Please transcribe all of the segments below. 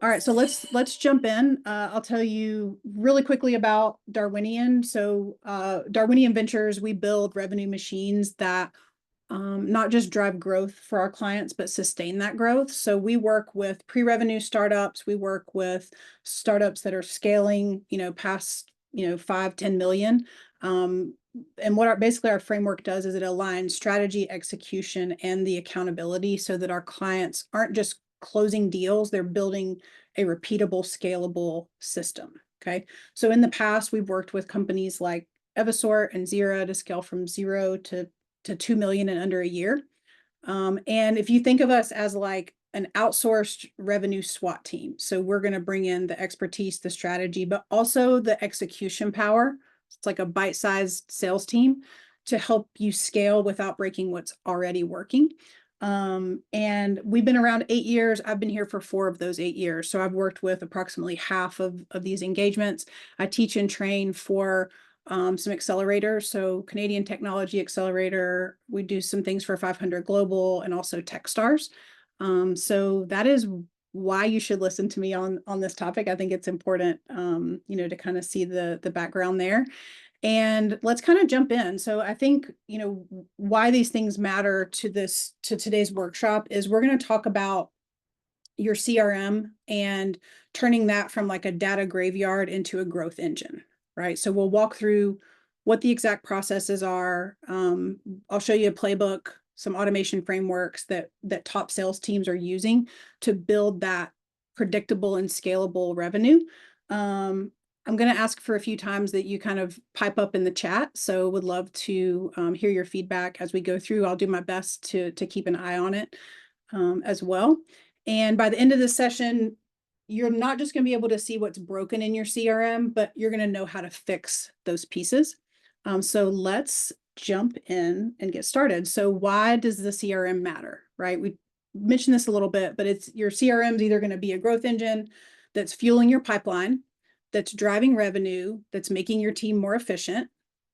All right, so let's jump in. I'll tell you really quickly about Darwinian. So Darwinian Ventures, we build revenue machines that not just drive growth for our clients, but sustain that growth. So we work with pre-revenue startups. We work with startups that are scaling, past, 5, 10 million. And what basically our framework does is it aligns strategy, execution, and the accountability so that our clients aren't just closing deals, they're building a repeatable, scalable system. Okay. So in the past, we've worked with companies like Evisort and Zira to scale from 0 to 2 million in under a year. And if you think of us as like an outsourced revenue SWAT team, so we're going to bring in the expertise, the strategy, but also the execution power. It's like a bite-sized sales team to help you scale without breaking what's already working. And we've been around 8 years. I've been here for 4 of those 8 years. So I've worked with approximately half of these engagements. I teach and train for some accelerators. So Canadian Technology Accelerator, we do some things for 500 Global and also Techstars. So that is why you should listen to me on this topic. I think it's important, to kind of see the background there. And let's kind of jump in. So I think, why these things matter to today's workshop is we're going to talk about your CRM and turning that from like a data graveyard into a growth engine, right? So we'll walk through what the exact processes are. I'll show you a playbook, some automation frameworks that top sales teams are using to build that predictable and scalable revenue. I'm going to ask for a few times that you kind of pipe up in the chat. So would love to hear your feedback as we go through. I'll do my best to keep an eye on it as well. And by the end of this session, you're not just going to be able to see what's broken in your CRM, but you're going to know how to fix those pieces. So let's jump in and get started. So why does the CRM matter, right? We mentioned this a little bit, but it's your CRM is either going to be a growth engine that's fueling your pipeline, that's driving revenue, that's making your team more efficient,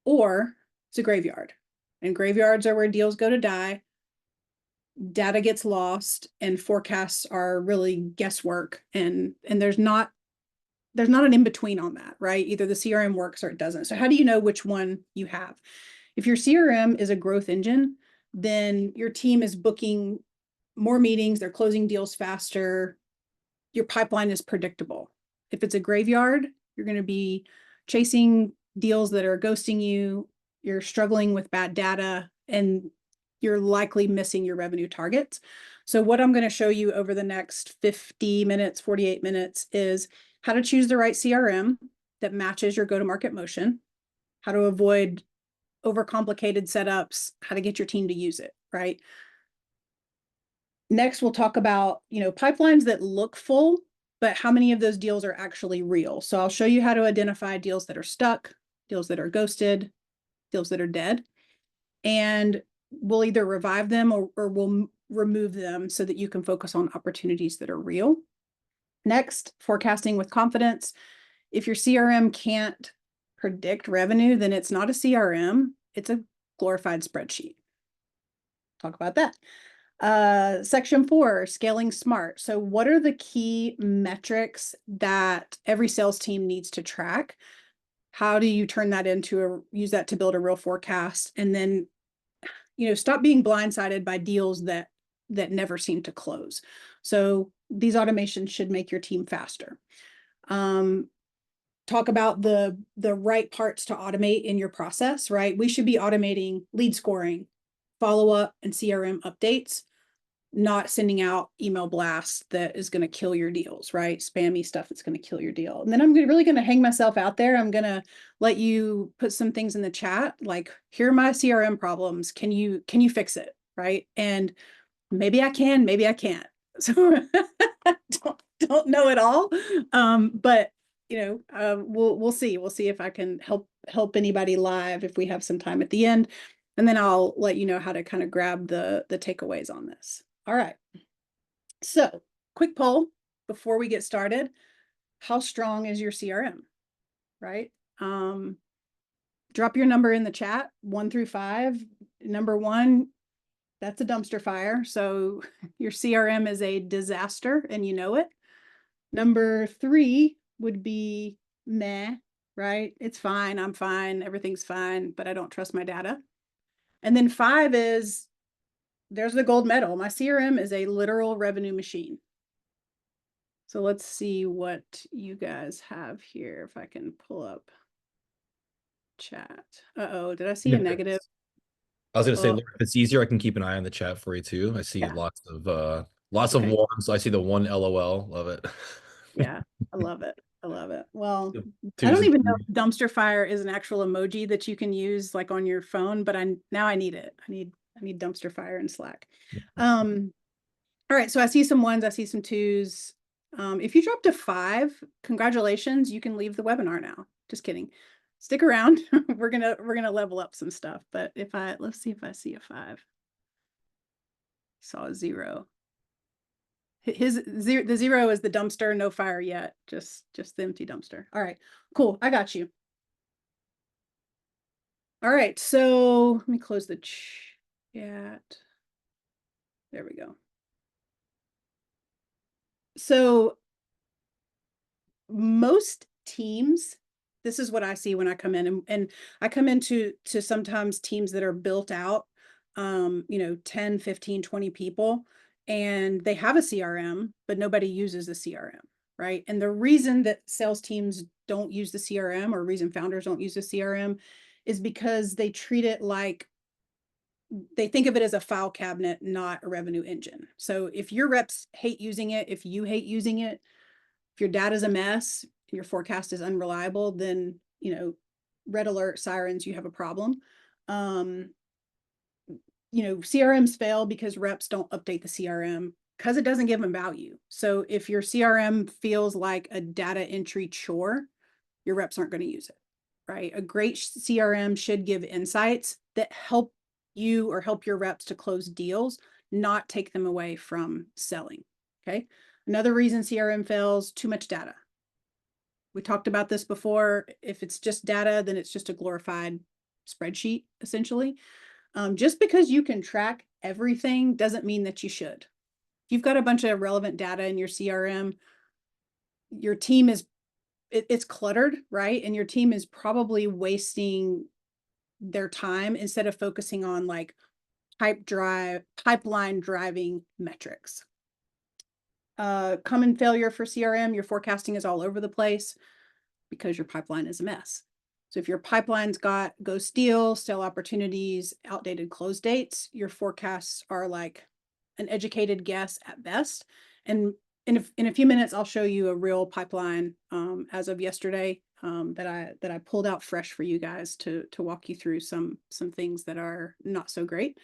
or it's a graveyard. And graveyards are where deals go to die, data gets lost, and forecasts are really guesswork. And there's not an in-between on that, right? Either the CRM works or it doesn't. So how do you know which one you have? If your CRM is a growth engine, then your team is booking more meetings, they're closing deals faster, your pipeline is predictable. If it's a graveyard, you're going to be chasing deals that are ghosting you, you're struggling with bad data, and you're likely missing your revenue targets. So what I'm going to show you over the next 50 minutes, 48 minutes is how to choose the right CRM that matches your go-to-market motion, how to avoid overcomplicated setups, how to get your team to use it, right? Next, we'll talk about, pipelines that look full, but how many of those deals are actually real? So I'll show you how to identify deals that are stuck, deals that are ghosted, deals that are dead. And we'll either revive them or we'll remove them so that you can focus on opportunities that are real. Next, forecasting with confidence. If your CRM can't predict revenue, then it's not a CRM, it's a glorified spreadsheet. Talk about that. Section 4, scaling smart. So what are the key metrics that every sales team needs to track? How do you turn that use that to build a real forecast? And then, stop being blindsided by deals that never seem to close. So these automations should make your team faster. Talk about the right parts to automate in your process, right? We should be automating lead scoring, follow-up, and CRM updates, not sending out email blasts that is going to kill your deals, right? Spammy stuff that's going to kill your deal. And then I'm really going to hang myself out there. I'm going to let you put some things in the chat, like, here are my CRM problems. Can you fix it, right? And maybe I can, maybe I can't. So don't know it all. But we'll see. We'll see if I can help anybody live if we have some time at the end. And then I'll let you know how to kind of grab the takeaways on this. All right. So quick poll before we get started. How strong is your CRM, right? Drop your number in the chat, 1 through 5. Number 1, That's a dumpster fire. So your CRM is a disaster and you know it. Number 3 would be meh, right? It's fine. I'm fine. Everything's fine, but I don't trust my data. And then 5 is there's the gold medal. My CRM is a literal revenue machine. So let's see what you guys have here. If I can pull up chat. Uh-oh, did I see a negative? I was gonna say, Oh, Laura, if it's easier, I can keep an eye on the chat for you too. I see yeah. lots of Okay. ones. I see the one LOL. Love it. Yeah. I love it. I love it. Well, I Twos don't and even know threes. if dumpster fire is an actual emoji that you can use like on your phone, but now I need it. I need dumpster fire in Slack. All right, so I see some ones, I see some twos. If you drop to 5, congratulations, you can leave the webinar now. Just kidding. Stick around. We're gonna level up some stuff. But let's see if I see a 5. Saw a 0. The 0 is the dumpster, no fire yet. Just the empty dumpster. All right, cool. I got you. All right, so let me close the chat. There we go. So most teams, this is what I see when I come in, and I come into sometimes teams that are built out, 10, 15, 20 people, and they have a CRM, but nobody uses the CRM, right? And the reason that sales teams don't use the CRM, or reason founders don't use the CRM, is because they treat it like they think of it as a file cabinet, not a revenue engine. So if your reps hate using it, if you hate using it, if your data is a mess, your forecast is unreliable, then, red alert, sirens, you have a problem. CRMs fail because reps don't update the CRM because it doesn't give them value. So if your CRM feels like a data entry chore, your reps aren't going to use it, right? A great CRM should give insights that help you or help your reps to close deals, not take them away from selling. Okay. Another reason CRM fails, too much data. We talked about this before. If it's just data, then it's just a glorified spreadsheet, essentially. Just because you can track everything doesn't mean that you should. If you've got a bunch of relevant data in your CRM, your team it's cluttered, right? And your team is probably wasting their time instead of focusing on like pipeline driving metrics. Common failure for CRM, your forecasting is all over the place because your pipeline is a mess. So if your pipeline's got ghost deals, sale opportunities, outdated close dates, your forecasts are like an educated guess at best. And in a few minutes, I'll show you a real pipeline as of yesterday that I pulled out fresh for you guys to walk you through some things that are not so great.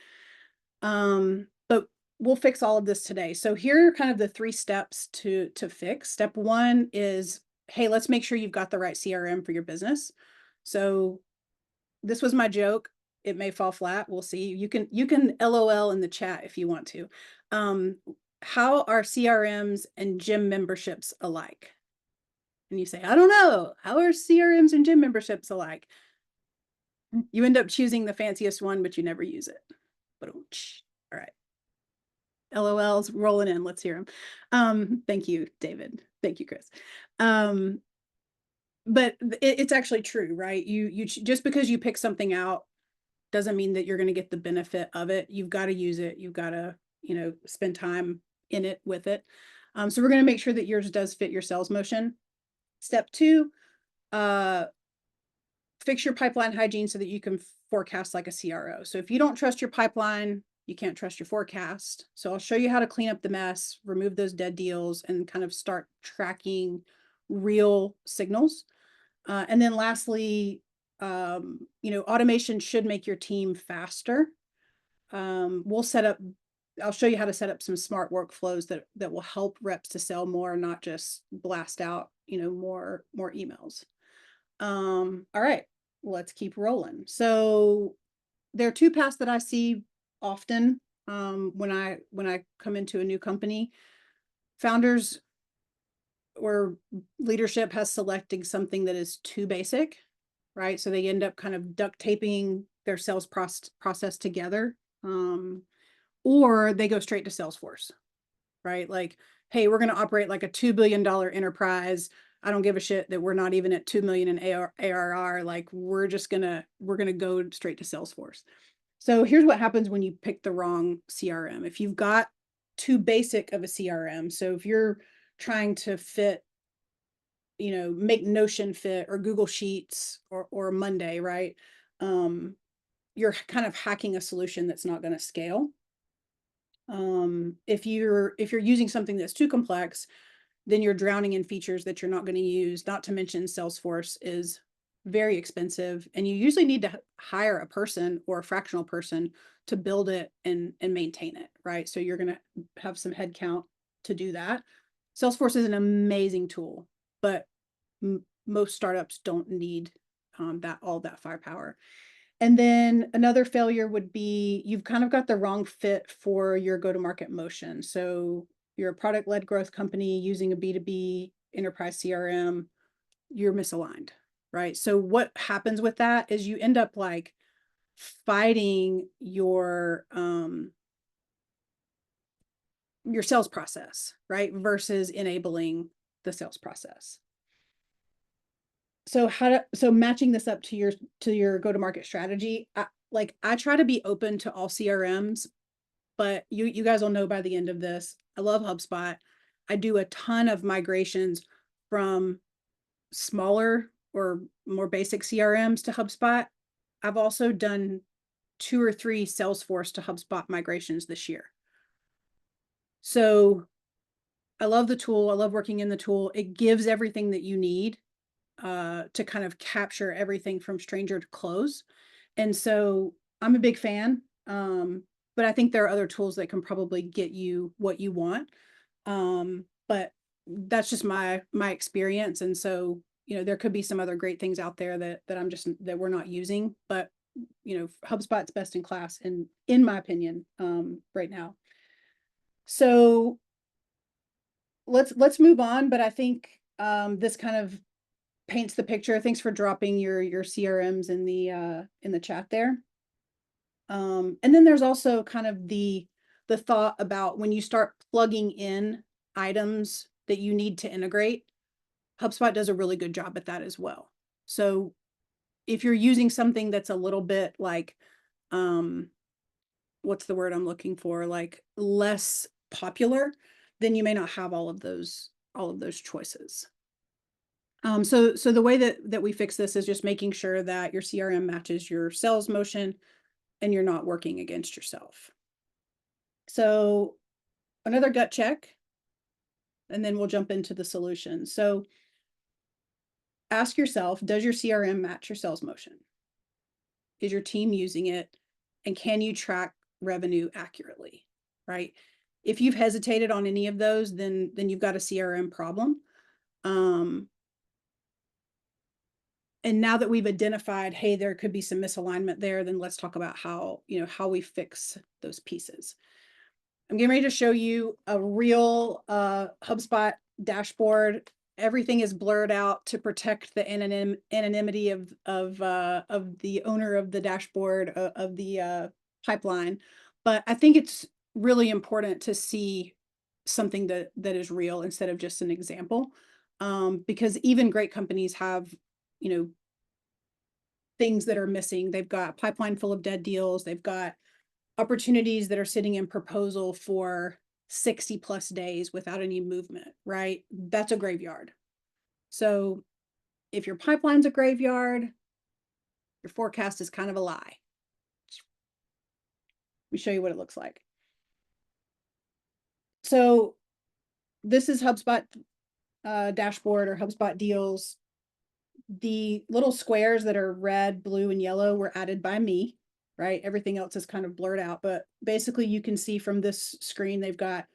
But we'll fix all of this today. So here are kind of the 3 steps to fix. Step 1 is, hey, let's make sure you've got the right CRM for your business. So this was my joke. It may fall flat. We'll see. You can LOL in the chat if you want to. How are CRMs and gym memberships alike? And you say, I don't know. How are CRMs and gym memberships alike? You end up choosing the fanciest one, but you never use it. But all right. LOLs rolling in. Let's hear them. Thank you, David. Thank you, Chris. But it's actually true, right? You just because you pick something out doesn't mean that you're going to get the benefit of it. You've got to use it. You've got to, spend time in it with it. So we're going to make sure that yours does fit your sales motion. Step 2, fix your pipeline hygiene so that you can forecast like a CRO. So if you don't trust your pipeline, you can't trust your forecast. So I'll show you how to clean up the mess, remove those dead deals, and kind of start tracking real signals. And then lastly, automation should make your team faster. I'll show you how to set up some smart workflows that will help reps to sell more, not just blast out, more emails. All right, let's keep rolling. So there are 2 paths that I see often when I come into a new company. Founders or leadership has selected something that is too basic, right? So they end up kind of duct taping their sales process together, or they go straight to Salesforce, right? Like, hey, we're going to operate like a $2 billion enterprise. I don't give a shit that we're not even at 2 million in ARR. Like we're going to go straight to Salesforce. So here's what happens when you pick the wrong CRM. If you've got too basic of a CRM, so if you're trying to fit, make Notion fit or Google Sheets or Monday, right? You're kind of hacking a solution that's not going to scale. If you're using something that's too complex, then you're drowning in features that you're not going to use. Not to mention Salesforce is very expensive, and you usually need to hire a person or a fractional person to build it and maintain it, right? So you're going to have some headcount to do that. Salesforce is an amazing tool, but most startups don't need all that firepower. And then another failure would be you've kind of got the wrong fit for your go-to-market motion. So you're a product-led growth company using a B2B enterprise CRM, you're misaligned, right? So what happens with that is you end up like fighting your sales process, right? Versus enabling the sales process. So matching this up to your go-to-market strategy, I try to be open to all CRMs, but you guys will know by the end of this, I love HubSpot. I do a ton of migrations from smaller or more basic CRMs to HubSpot. I've also done 2 or 3 Salesforce to HubSpot migrations this year. So I love the tool. I love working in the tool. It gives everything that you need to kind of capture everything from stranger to close. And so I'm a big fan. But I think there are other tools that can probably get you what you want. But that's just my experience. And so, there could be some other great things out there that we're not using, but HubSpot's best in class in my opinion, right now. So let's move on. But I think this kind of paints the picture. Thanks for dropping your CRMs in the chat there. And then there's also kind of the thought about when you start plugging in items that you need to integrate, HubSpot does a really good job at that as well. So if you're using something that's a little bit like, what's the word I'm looking for? Like less popular, then you may not have all of those choices. So the way that we fix this is just making sure that your CRM matches your sales motion and you're not working against yourself. So another gut check, and then we'll jump into the solution. So ask yourself, does your CRM match your sales motion? Is your team using it? And can you track revenue accurately, right? If you've hesitated on any of those, then you've got a CRM problem. And now that we've identified, hey, there could be some misalignment there, then let's talk about how we fix those pieces. I'm getting ready to show you a real HubSpot dashboard. Everything is blurred out to protect the anonymity of the owner of the dashboard, of the pipeline. But I think it's really important to see something that is real instead of just an example, because even great companies have things that are missing. They've got a pipeline full of dead deals. They've got opportunities that are sitting in proposal for 60 plus days without any movement, right? That's a graveyard. So if your pipeline's a graveyard, your forecast is kind of a lie. Let me show you what it looks like. So this is HubSpot dashboard or HubSpot deals. The little squares that are red, blue, and yellow were added by me, right? Everything else is kind of blurred out, but basically you can see from this screen, they've got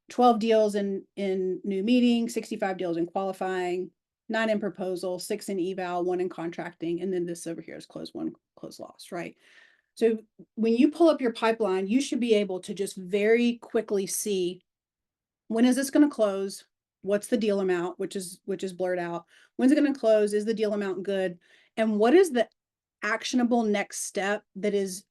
12 deals in new meeting, 65 deals in qualifying, 9 in proposal, 6 in eval, 1 in contracting, and then this over here is close won, close lost, right? So when you pull up your pipeline, you should be able to just very quickly see, when is this going to close? What's the deal amount, which is blurred out? When's it going to close? Is the deal amount good? And what is the actionable next step that is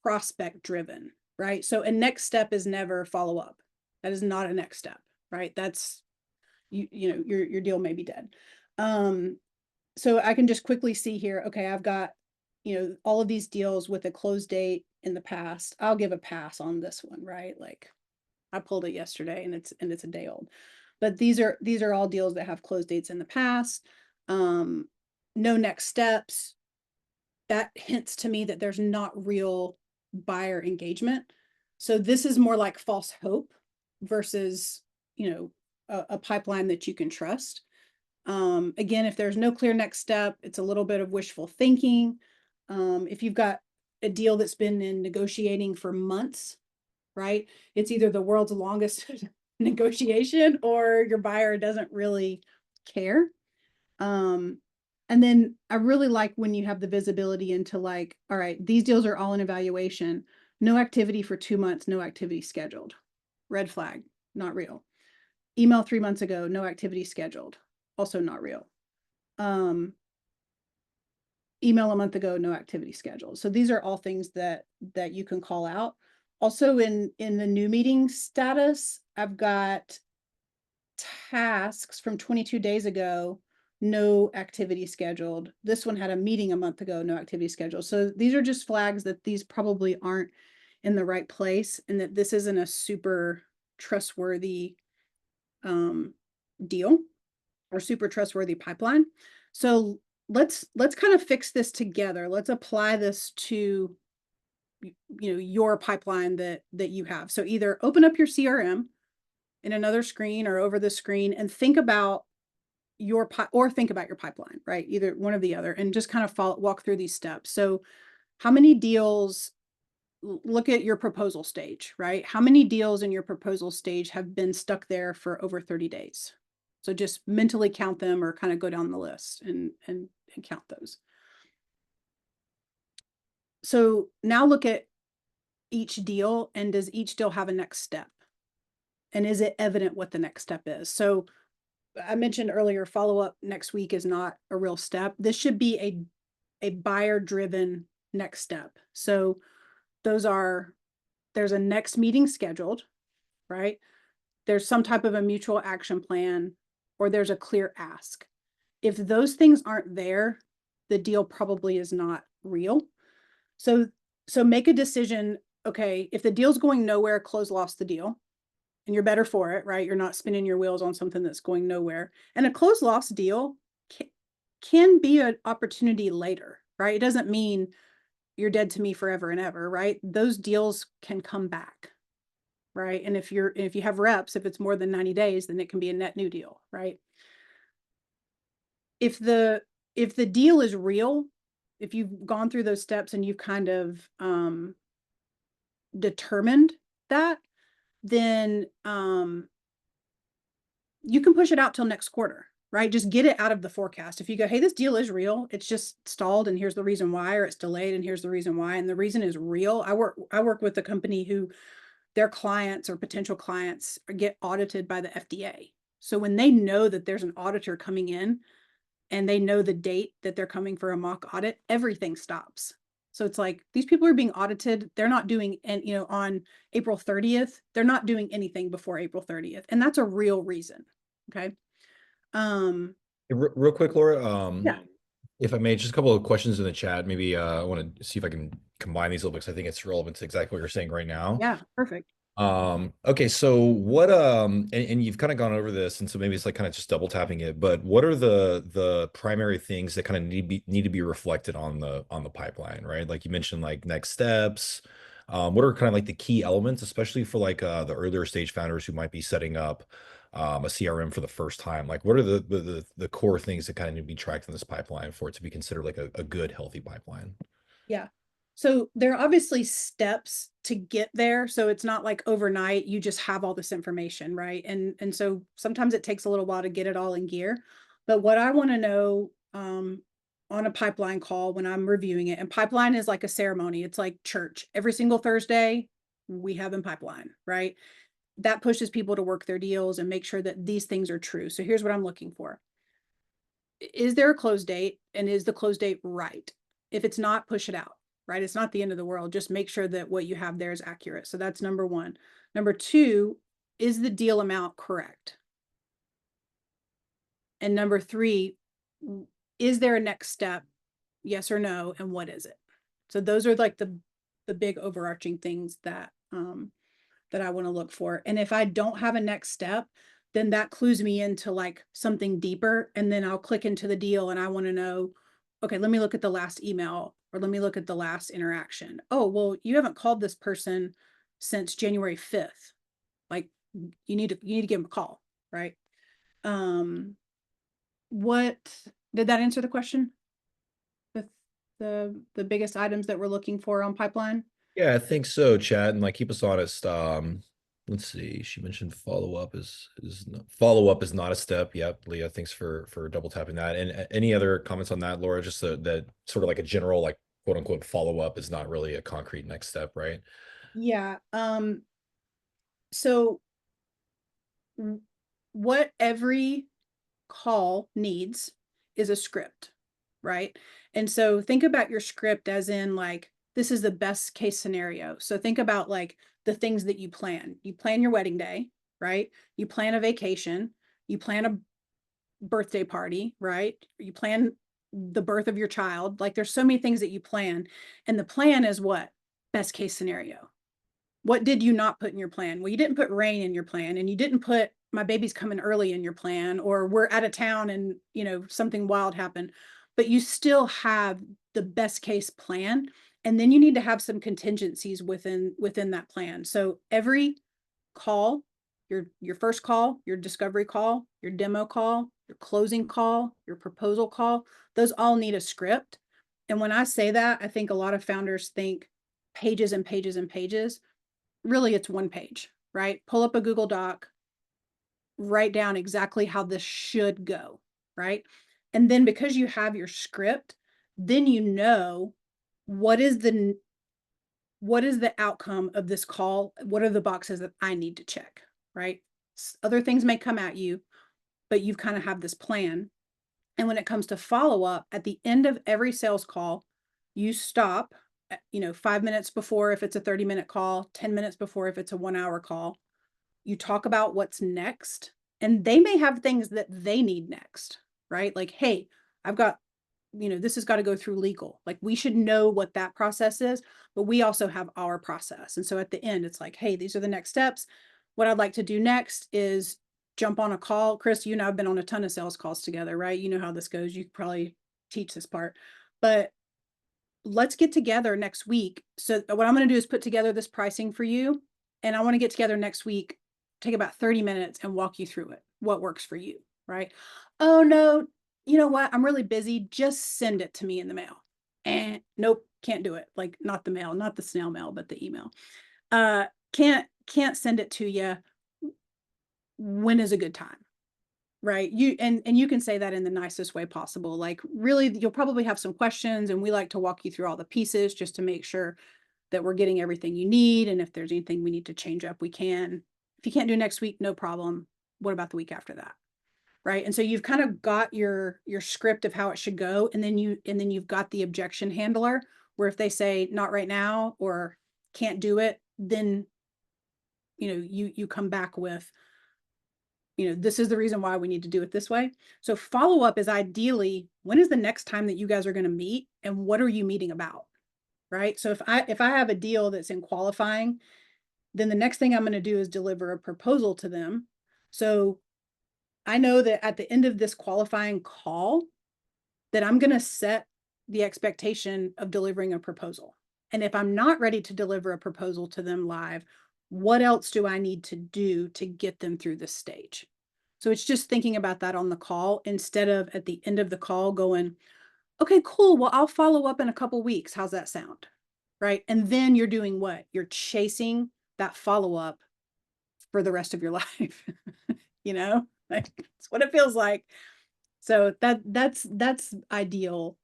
prospect driven, right? So a next step is never follow up. That is not a next step, right? That's you know, your deal may be dead. So I can just quickly see here, okay, I've got, you know, all of these deals with a close date in the past. I'll give a pass on this one, right? Like I pulled it yesterday and it's a day old. But these are all deals that have close dates in the past. No next steps. That hints to me that there's not real buyer engagement. So this is more like false hope versus, you know, a pipeline that you can trust. Again, if there's no clear next step, it's a little bit of wishful thinking. If you've got a deal that's been in negotiating for months, right? It's either the world's longest negotiation or your buyer doesn't really care. And then I really like when you have the visibility into like, all right, these deals are all in evaluation, no activity for 2 months, no activity scheduled. Red flag, not real. Email 3 months ago, no activity scheduled, also not real. Email a month ago, no activity scheduled. So these are all things that you can call out. Also in the new meeting status, I've got tasks from 22 days ago, no activity scheduled. This one had a meeting a month ago, no activity scheduled. So these are just flags that these probably aren't in the right place and that this isn't a super trustworthy deal or super trustworthy pipeline. So let's kind of fix this together. Let's apply this to, you know, your pipeline that you have. So either open up your CRM in another screen or over the screen and think about your think about your pipeline, right? Either one or the other, and just kind of walk through these steps. So how many deals, look at your proposal stage, right? How many deals in your proposal stage have been stuck there for over 30 days? So just mentally count them or kind of go down the list and count those. So now look at each deal, and does each deal have a next step? And is it evident what the next step is? So I mentioned earlier, follow up next week is not a real step. This should be a buyer driven next step. So there's a next meeting scheduled, right? There's some type of a mutual action plan, or there's a clear ask. If those things aren't there, the deal probably is not real. So make a decision. Okay, if the deal's going nowhere, close lost the deal. And you're better for it, right? You're not spinning your wheels on something that's going nowhere. And a closed loss deal can be an opportunity later, right? It doesn't mean you're dead to me forever and ever, right? Those deals can come back, right? And if you have reps, if it's more than 90 days, then it can be a net new deal, right? If the deal is real, if you've gone through those steps and you've kind of determined that, then you can push it out till next quarter, right? Just get it out of the forecast. If you go, hey, this deal is real, it's just stalled and here's the reason why, or it's delayed and here's the reason why, and the reason is real. I work with a company who their clients or potential clients get audited by the FDA. So when they know that there's an auditor coming in and they know the date that they're coming for a mock audit, everything stops. So it's like these people are being audited. They're not doing, and you know, on April 30th, they're not doing anything before April 30th. And that's a real reason. Okay. Real quick, Laura, Yeah. if I may, just a couple of questions in the chat. Maybe I want to see if I can combine these a little bit because I think it's relevant to exactly what you're saying right now. Yeah. Perfect. Okay, so what and you've kind of gone over this, and so maybe it's like kind of just double tapping it, but what are the primary things that kind of need to be reflected on the pipeline, right? Like you mentioned, like next steps. What are kind of like the key elements, especially for like the earlier stage founders who might be setting up a CRM for the first time? Like what are the core things that kind of need to be tracked in this pipeline for it to be considered like a good, healthy pipeline? Yeah. So there are obviously steps to get there. So it's not like overnight you just have all this information, right? And so sometimes it takes a little while to get it all in gear. But what I want to know on a pipeline call when I'm reviewing it, and pipeline is like a ceremony. It's like church. Every single Thursday we have in pipeline, right? That pushes people to work their deals and make sure that these things are true. So here's what I'm looking for. Is there a close date, and is the close date right? If it's not, push it out. right? It's not the end of the world. Just make sure that what you have there is accurate. So that's number one. Number two, is the deal amount correct? And number three, is there a next step? Yes or no? And what is it? So those are like the big overarching things that I want to look for. And if I don't have a next step, then that clues me into like something deeper. And then I'll click into the deal and I want to know, okay, let me look at the last email or let me look at the last interaction. Oh, well, you haven't called this person since January 5th. Like you need to give them a call, right? Um, what did that answer the question? The the biggest items that we're looking for on pipeline? Yeah, I think so, Chad, and like keep us honest. Let's see. She mentioned follow up is not a step. Yep, Leah, thanks for double tapping that. And any other comments on that, Laura? Just that sort of like a general like quote unquote follow up is not really a concrete next step, right? Yeah. So what every call needs is a script, right? And so think about your script as in like, this is the best case scenario. So think about like the things that you plan. You plan your wedding day, right? You plan a vacation, you plan a birthday party, right? You plan the birth of your child. Like there's so many things that you plan. And the plan is what? Best case scenario. What did you not put in your plan? Well, you didn't put rain in your plan, and you didn't put my baby's coming early in your plan, or we're out of town and something wild happened. But you still have the best case plan, and then you need to have some contingencies within that plan. So every call, your first call, your discovery call, your demo call, your closing call, your proposal call, those all need a script. And when I say that, I think a lot of founders think pages and pages and pages. Really, it's one page, right? Pull up a Google Doc, write down exactly how this should go, right? And then because you have your script, then you know what is the outcome of this call? What are the boxes that I need to check, right? Other things may come at you, but you've kind of have this plan. And when it comes to follow up, at the end of every sales call, you stop, 5 minutes before if it's a 30-minute call, 10 minutes before if it's a 1 hour call. You talk about what's next, and they may have things that they need next, right? Like, hey, I've got, this has got to go through legal. Like, we should know what that process is, but we also have our process. And so at the end, it's like, hey, these are the next steps. What I'd like to do next is jump on a call. Chris, you and I have been on a ton of sales calls together, right? You know how this goes. You probably teach this part, but let's get together next week. So what I'm going to do is put together this pricing for you. And I want to get together next week, take about 30 minutes and walk you through it. What works for you, right? Oh no, you know what? I'm really busy. Just send it to me in the mail. And nope, can't do it. Like not the mail, not the snail mail, but the email. Can't send it to you. When is a good time? Right. And you can say that in the nicest way possible. Like really, you'll probably have some questions, and we like to walk you through all the pieces just to make sure that we're getting everything you need. And if there's anything we need to change up, we can. If you can't do next week, no problem. What about the week after that? Right. And so you've kind of got your script of how it should go. And then you've got the objection handler where if they say not right now or can't do it, then you come back with, this is the reason why we need to do it this way. So follow up is ideally, when is the next time that you guys are going to meet and what are you meeting about? Right. So if I have a deal that's in qualifying, then the next thing I'm going to do is deliver a proposal to them. So I know that at the end of this qualifying call, that I'm going to set the expectation of delivering a proposal. And if I'm not ready to deliver a proposal to them live, what else do I need to do to get them through this stage? So it's just thinking about that on the call instead of at the end of the call going, okay, cool. Well, I'll follow up in a couple weeks. How's that sound? Right. And then you're doing what? You're chasing that follow up for the rest of your life. Like it's what it feels like. So that's ideal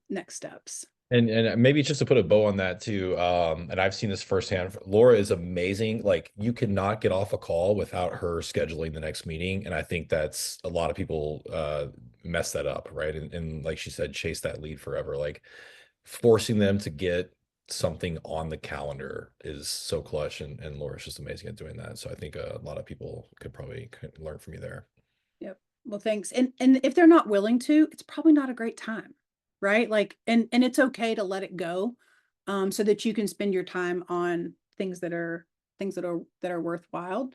next steps. And maybe just to put a bow on that too, and I've seen this firsthand. Laura is amazing. Like you cannot get off a call without her scheduling the next meeting, and I think that's a lot of people mess that up, right? And like she said, chase that lead forever. Like forcing them to get something on the calendar is so clutch, and Laura's just amazing at doing that. So I think a lot of people could learn from you there. Yep. Well, thanks. And if they're not willing to, it's probably not a great time, right? Like, and it's okay to let it go, so that you can spend your time on things that are worthwhile.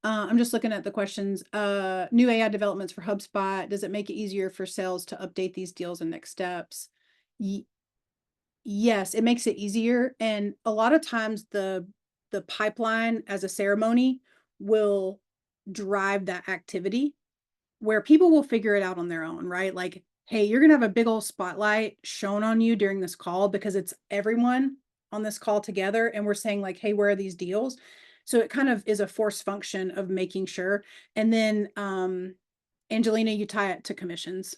I'm just looking at the questions. New AI developments for HubSpot. Does it make it easier for sales to update these deals and next steps? Yes, it makes it easier. And a lot of times the pipeline as a ceremony will drive that activity where people will figure it out on their own, right? Like, hey, you're going to have a big old spotlight shown on you during this call because it's everyone on this call together. And we're saying, like, hey, where are these deals? So it kind of is a force function of making sure. And then, Angelina, you tie it to commissions.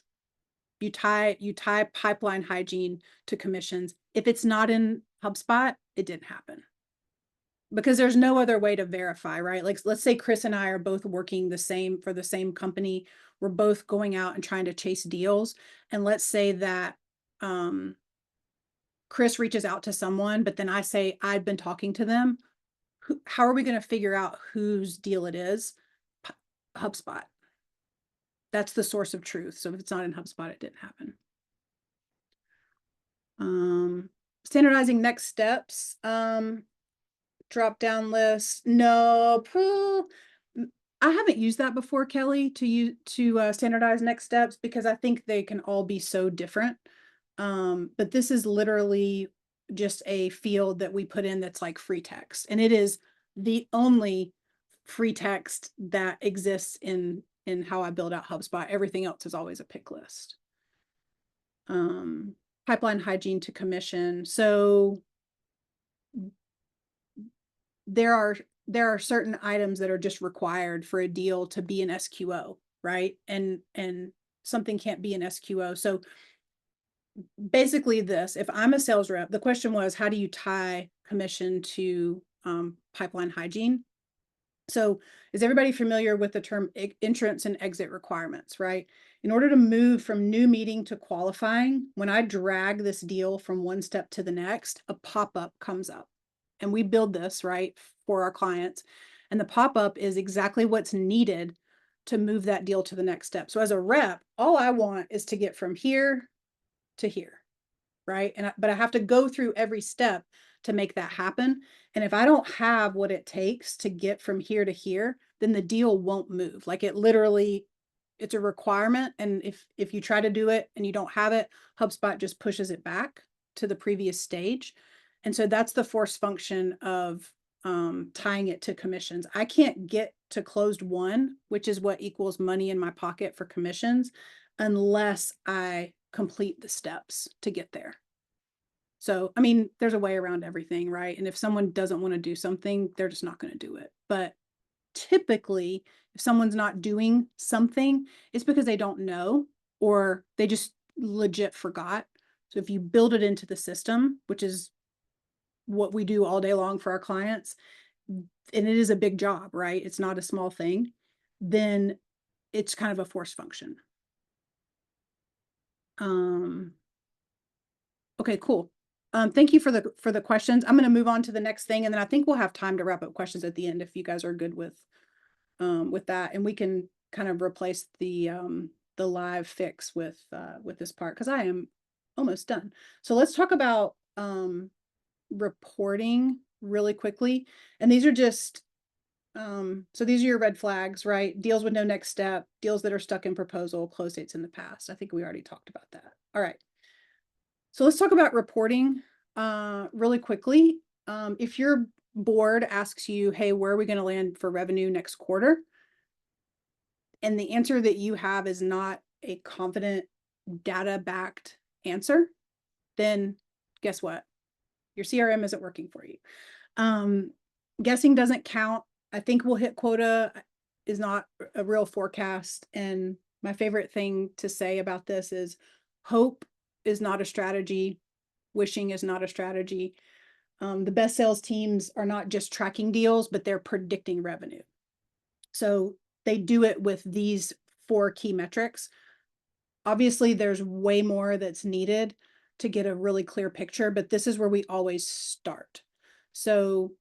You tie pipeline hygiene to commissions. If it's not in HubSpot, it didn't happen, because there's no other way to verify, right? Like, let's say Chris and I are both working for the same company. We're both going out and trying to chase deals. And let's say that Chris reaches out to someone, but then I say I've been talking to them. How are we going to figure out whose deal it is? HubSpot. That's the source of truth. So if it's not in HubSpot, it didn't happen. Standardizing next steps. Drop down list. No, I haven't used that before, Kelly, to standardize next steps, because I think they can all be so different. But this is literally just a field that we put in that's like free text, and it is the only free text that exists in how I build out HubSpot. Everything else is always a pick list. Pipeline hygiene to commission. So there are certain items that are just required for a deal to be an SQO, right? And something can't be an SQO. So basically this, if I'm a sales rep, the question was, how do you tie commission to pipeline hygiene? So is everybody familiar with the term entrance and exit requirements, right? In order to move from new meeting to qualifying, when I drag this deal from one step to the next, a pop-up comes up. And we build this, right, for our clients. And the pop-up is exactly what's needed to move that deal to the next step. So as a rep, all I want is to get from here to here, right? But I have to go through every step to make that happen. And if I don't have what it takes to get from here to here, then the deal won't move. Like, it literally, it's a requirement. And if you try to do it and you don't have it, HubSpot just pushes it back to the previous stage. And so that's the force function of tying it to commissions. I can't get to closed won, which is what equals money in my pocket for commissions, unless I complete the steps to get there. So, I mean, there's a way around everything, right? And if someone doesn't want to do something, they're just not going to do it. But typically, if someone's not doing something, it's because they don't know, or they just legit forgot. So if you build it into the system, which is what we do all day long for our clients, and it is a big job, right? It's not a small thing, then it's kind of a force function. Okay, cool. Thank you for the questions. I'm going to move on to the next thing, and then I think we'll have time to wrap up questions at the end if you guys are good with that, and we can kind of replace the live fix with this part, because I am almost done. So let's talk about reporting really quickly. And these are just so these are your red flags, right? Deals with no next step, deals that are stuck in proposal, close dates in the past. I think we already talked about that. All right. So let's talk about reporting really quickly. If your board asks you, hey, where are we going to land for revenue next quarter? And the answer that you have is not a confident data-backed answer, then guess what? Your CRM isn't working for you. Guessing doesn't count. I think we'll hit quota is not a real forecast. And my favorite thing to say about this is hope is not a strategy. Wishing is not a strategy. The best sales teams are not just tracking deals, but they're predicting revenue. So they do it with these 4 key metrics. Obviously, there's way more that's needed to get a really clear picture, but this is where we always start. So,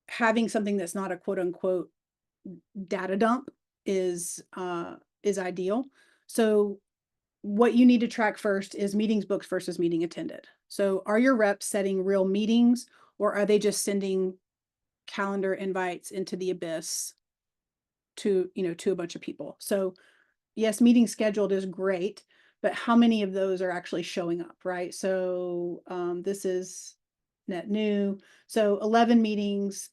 having something that's not a quote unquote data dump is ideal. So what you need to track first is meetings booked versus meeting attended. So are your reps setting real meetings, or are they just sending calendar invites into the abyss to a bunch of people? So yes, meeting scheduled is great, but how many of those are actually showing up, right? So this is net new. So 11 meetings,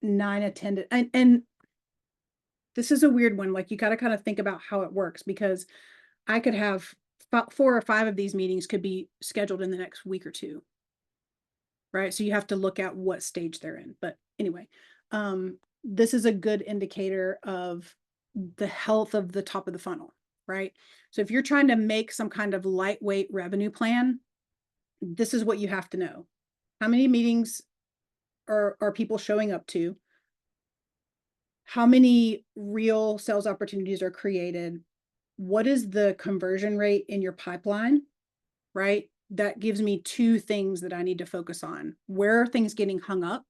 9 attended. And this is a weird one. Like, you got to kind of think about how it works, because I could have 4 or 5 of these meetings could be scheduled in the next week or two, right? So you have to look at what stage they're in. But anyway, this is a good indicator of the health of the top of the funnel, right? So if you're trying to make some kind of lightweight revenue plan, this is what you have to know. How many meetings are people showing up to? How many real sales opportunities are created? What is the conversion rate in your pipeline, right? That gives me 2 things that I need to focus on. Where are things getting hung up?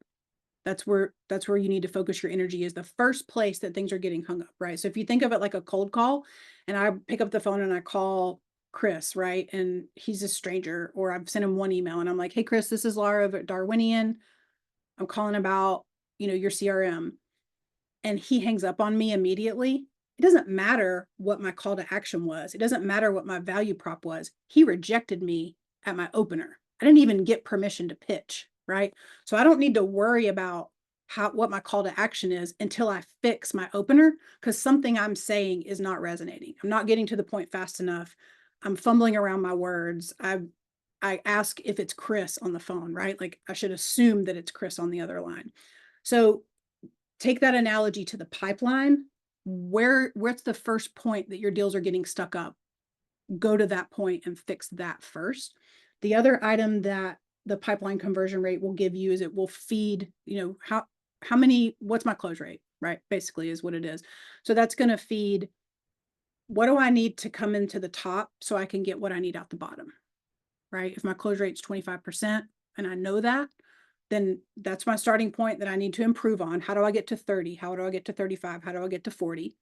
That's where you need to focus your energy, is the first place that things are getting hung up, right? So if you think of it like a cold call, and I pick up the phone and I call Chris, right? And he's a stranger, or I've sent him one email and I'm like, "Hey Chris, this is Laura over at Darwinian. I'm calling about, your CRM." And he hangs up on me immediately. It doesn't matter what my call to action was. It doesn't matter what my value prop was. He rejected me at my opener. I didn't even get permission to pitch, right? So I don't need to worry about what my call to action is until I fix my opener, because something I'm saying is not resonating. I'm not getting to the point fast enough. I'm fumbling around my words. I ask if it's Chris on the phone, right? Like, I should assume that it's Chris on the other line. So take that analogy to the pipeline. Where's the first point that your deals are getting stuck up? Go to that point and fix that first. The other item that the pipeline conversion rate will give you is, it will feed, what's my close rate, right? Basically is what it is. So that's going to feed, what do I need to come into the top so I can get what I need out the bottom, right? If my close rate's 25% and I know that, then that's my starting point that I need to improve on. How do I get to 30? How do I get to 35? How do I get to 40?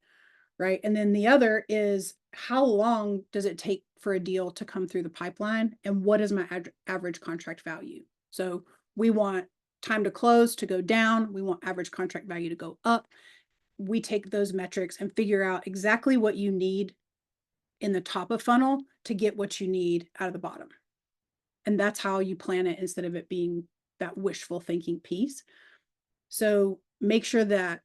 Right. And then the other is, how long does it take for a deal to come through the pipeline? And what is my average contract value? So we want time to close to go down. We want average contract value to go up. We take those metrics and figure out exactly what you need in the top of funnel to get what you need out of the bottom. And that's how you plan it, instead of it being that wishful thinking piece. So make sure that,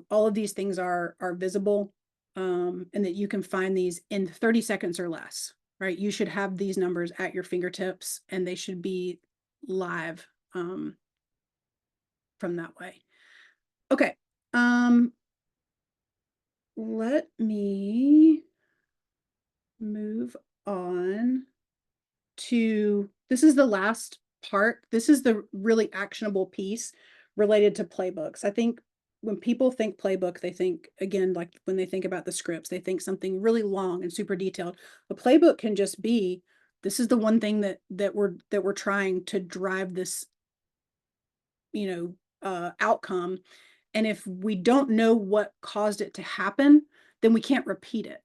all of these things are visible, and that you can find these in 30 seconds or less, right? You should have these numbers at your fingertips, and they should be live from that way. Okay. Let me move on to, this is the last part. This is the really actionable piece related to playbooks. I think when people think playbook, they think, again, like when they think about the scripts, they think something really long and super detailed. A playbook can just be, this is the one thing that we're trying to drive this, outcome. And if we don't know what caused it to happen, then we can't repeat it.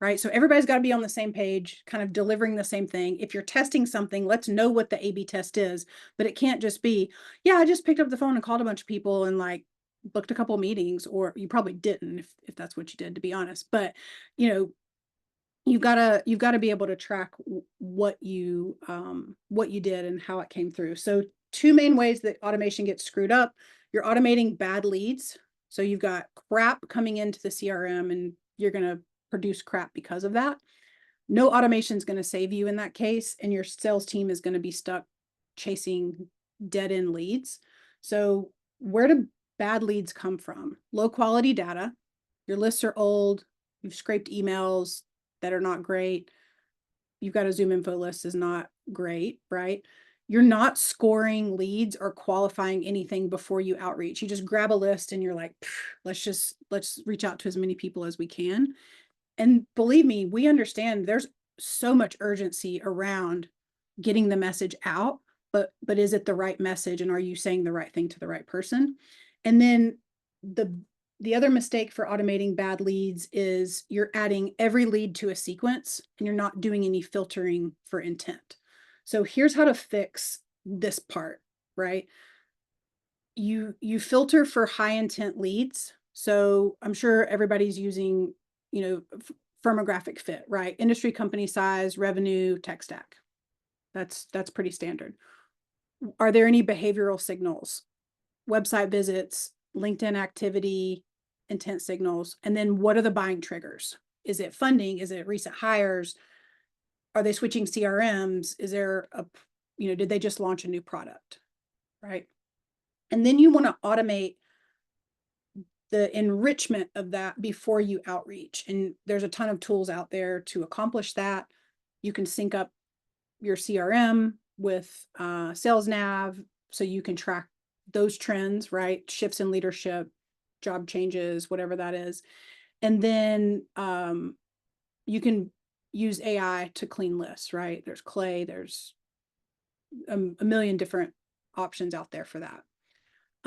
Right. So everybody's got to be on the same page, kind of delivering the same thing. If you're testing something, let's know what the A/B test is, but it can't just be, yeah, I just picked up the phone and called a bunch of people and like booked a couple of meetings, or you probably didn't if that's what you did, to be honest. But, you've got to be able to track what you did and how it came through. So 2 main ways that automation gets screwed up. You're automating bad leads. So you've got crap coming into the CRM and you're going to produce crap because of that. No automation is going to save you in that case, and your sales team is going to be stuck chasing dead end leads. So where do bad leads come from? Low quality data. Your lists are old. You've scraped emails that are not great. You've got a Zoom info list is not great, right? You're not scoring leads or qualifying anything before you outreach. You just grab a list and you're like, let's reach out to as many people as we can. And believe me, we understand there's so much urgency around getting the message out, but is it the right message, and are you saying the right thing to the right person? And then the the other mistake for automating bad leads is you're adding every lead to a sequence and you're not doing any filtering for intent. So here's how to fix this part, right? You filter for high intent leads. So I'm sure everybody's using, firmographic fit, right? Industry, company size, revenue, tech stack. That's pretty standard. Are there any behavioral signals? Website visits, LinkedIn activity, intent signals, and then what are the buying triggers? Is it funding? Is it recent hires? Are they switching CRMs? Is there did they just launch a new product? Right. And then you want to automate the enrichment of that before you outreach. And there's a ton of tools out there to accomplish that. You can sync up your CRM with Sales Nav so you can track those trends, right? Shifts in leadership, job changes, whatever that is. And then you can use AI to clean lists, right? There's Clay, there's a million different options out there for that.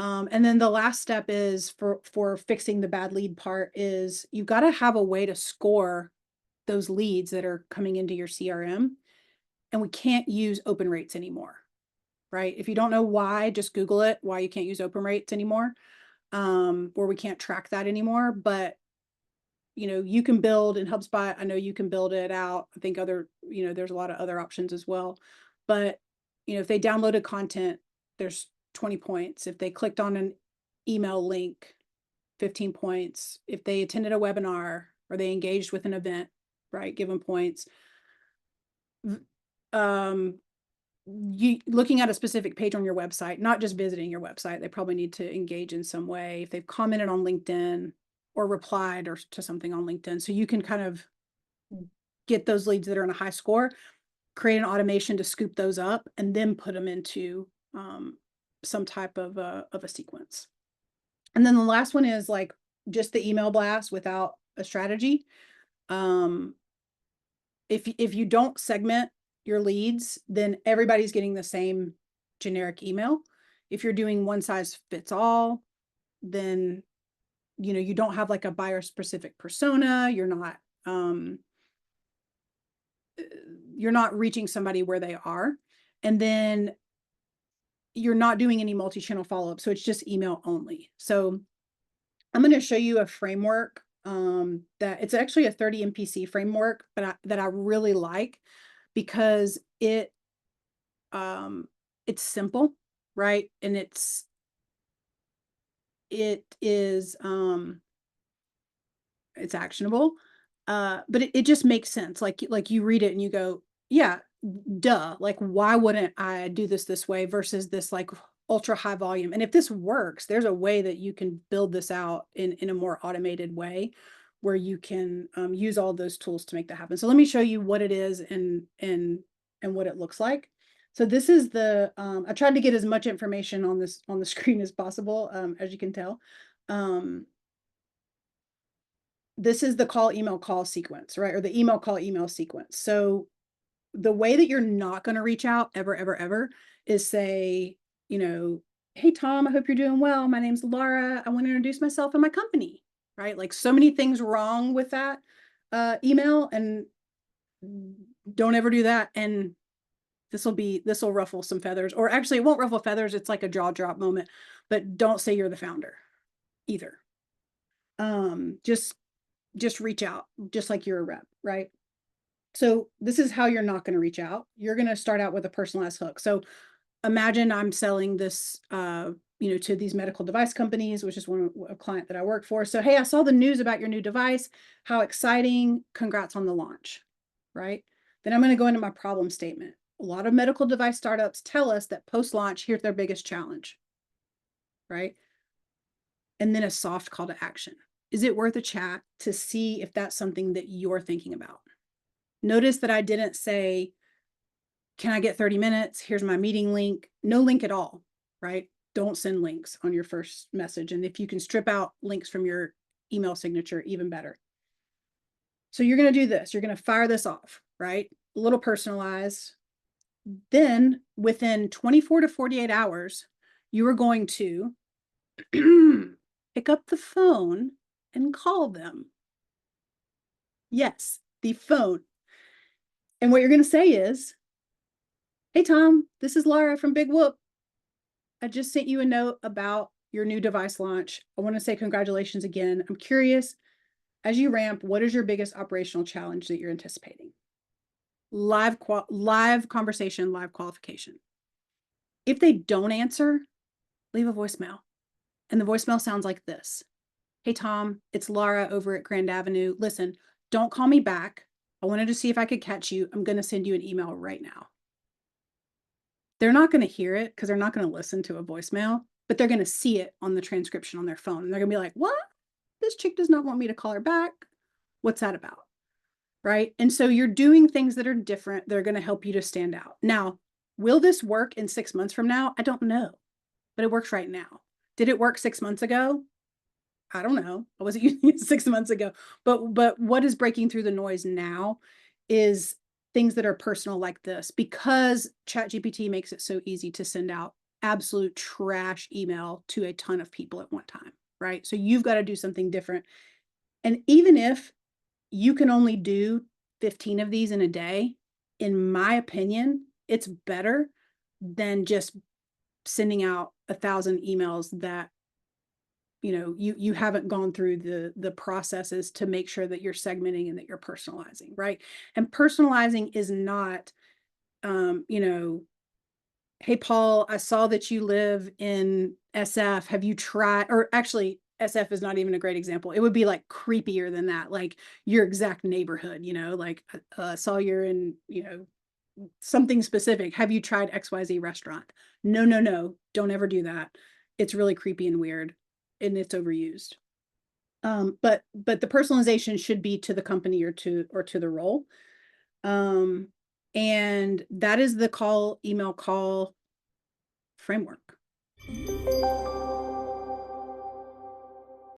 And then the last step is for fixing the bad lead part is you've got to have a way to score those leads that are coming into your CRM. And we can't use open rates anymore, right? If you don't know why, just Google it, why you can't use open rates anymore, or we can't track that anymore. But you can build in HubSpot. I know you can build it out. I think there's a lot of other options as well. But if they downloaded content, there's 20 points. If they clicked on an email link, 15 points. If they attended a webinar or they engaged with an event, right, give them points. You looking at a specific page on your website, not just visiting your website, they probably need to engage in some way. If they've commented on LinkedIn or replied or to something on LinkedIn, so you can kind of get those leads that are in a high score, create an automation to scoop those up, and then put them into some type of a sequence. And then the last one is like just the email blast without a strategy. If you don't segment your leads, then everybody's getting the same generic email. If you're doing one size fits all, then you don't have like a buyer specific persona. You're not reaching somebody where they are. And then you're not doing any multi-channel follow-up. So it's just email only. So I'm going to show you a framework that it's actually a 30 MPC framework, but that I really like because it's simple, right? And it is it's actionable, but it just makes sense. Like you read it and you go, yeah, duh. Like why wouldn't I do this way versus this like ultra high volume? And if this works, there's a way that you can build this out in a more automated way where you can use all those tools to make that happen. So let me show you what it is and what it looks like. So this is I tried to get as much information on the screen as possible, as you can tell. This is the call, email, call sequence, right? Or the email, call, email sequence. So the way that you're not going to reach out ever, ever, ever is say, hey, Tom, I hope you're doing well. My name's Laura. I want to introduce myself and my company, right? Like so many things wrong with that email, and don't ever do that. And this will ruffle some feathers, or actually it won't ruffle feathers. It's like a jaw drop moment, but don't say you're the founder either. Just reach out, just like you're a rep, right? So this is how you're not going to reach out. You're going to start out with a personalized hook. So imagine I'm selling this, to these medical device companies, which is a client that I work for. So, hey, I saw the news about your new device. How exciting. Congrats on the launch, right? Then I'm going to go into my problem statement. A lot of medical device startups tell us that post-launch, here's their biggest challenge, right? And then a soft call to action. Is it worth a chat to see if that's something that you're thinking about? Notice that I didn't say, can I get 30 minutes? Here's my meeting link. No link at all, right? Don't send links on your first message. And if you can strip out links from your email signature, even better. So you're going to do this. You're going to fire this off, right? A little personalized. Then within 24 to 48 hours, you are going to pick up the phone and call them. Yes, the phone. And what you're going to say is, hey, Tom, this is Laura from Big Whoop. I just sent you a note about your new device launch. I want to say congratulations again. I'm curious, as you ramp, what is your biggest operational challenge that you're anticipating? Live conversation, live qualification. If they don't answer, leave a voicemail. And the voicemail sounds like this. Hey, Tom, it's Laura over at Grand Avenue. Listen, don't call me back. I wanted to see if I could catch you. I'm going to send you an email right now. They're not going to hear it because they're not going to listen to a voicemail, but they're going to see it on the transcription on their phone. And they're going to be like, what? This chick does not want me to call her back. What's that about? Right? And so you're doing things that are different. They're going to help you to stand out. Now, will this work in 6 months from now? I don't know, but it works right now. Did it work 6 months ago? I don't know. I wasn't using it 6 months ago, but what is breaking through the noise now is things that are personal like this, because ChatGPT makes it so easy to send out absolute trash email to a ton of people at one time, right? So you've got to do something different. And even if you can only do 15 of these in a day, in my opinion, it's better than just sending out 1,000 emails that you haven't gone through the processes to make sure that you're segmenting and that you're personalizing, right? And personalizing is not hey, Paul, I saw that you live in SF. Have you tried, or actually SF is not even a great example. It would be like creepier than that, like your exact neighborhood, like saw you're in, something specific. Have you tried XYZ restaurant? No, no, no, don't ever do that. It's really creepy and weird, and it's overused. But the personalization should be to the company or to the role. And that is the email call framework.